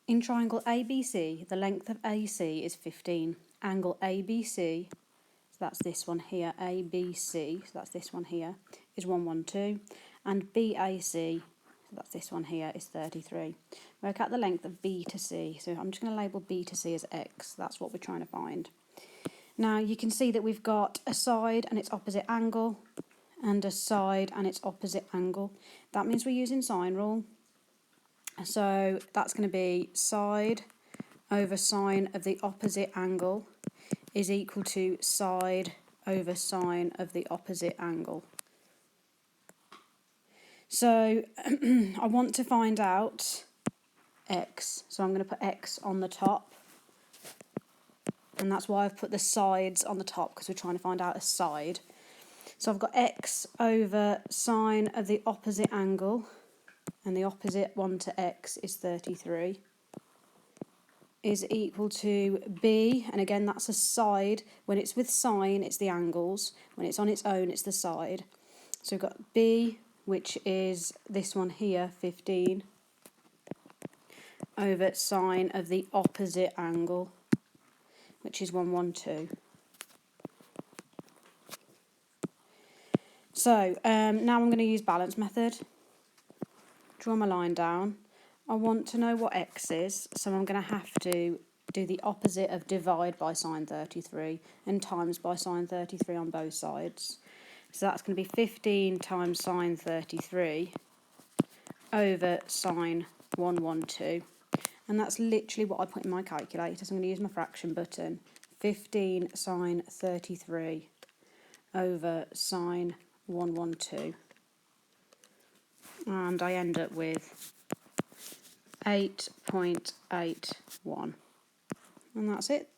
In triangle ABC, the length of AC is 15. Angle ABC, so that's this one here, ABC, so that's this one here, is 112. And BAC, so that's this one here, is 33. Work out the length of B to C. So I'm just going to label B to C as X. That's what we're trying to find. Now you can see that we've got a side and its opposite angle, and a side and its opposite angle. That means we're using sine rule. So that's going to be side over sine of the opposite angle is equal to side over sine of the opposite angle. So I want to find out x. So I'm going to put x on the top. And that's why I've put the sides on the top, because we're trying to find out a side. So I've got x over sine of the opposite angle, and the opposite one to x is 33, is equal to b, and again that's a side. When it's with sine, it's the angles. When it's on its own, it's the side. So we've got b, which is this one here, 15, over sine of the opposite angle, which is 112. So now I'm going to use balance method. Draw my line down. I want to know what x is, so I'm going to have to do the opposite of divide by sine 33 and times by sine 33 on both sides. So that's going to be 15 times sine 33 over sine 112. And that's literally what I put in my calculator, so I'm going to use my fraction button. 15 sine 33 over sine 112. And I end up with 8.81. And that's it.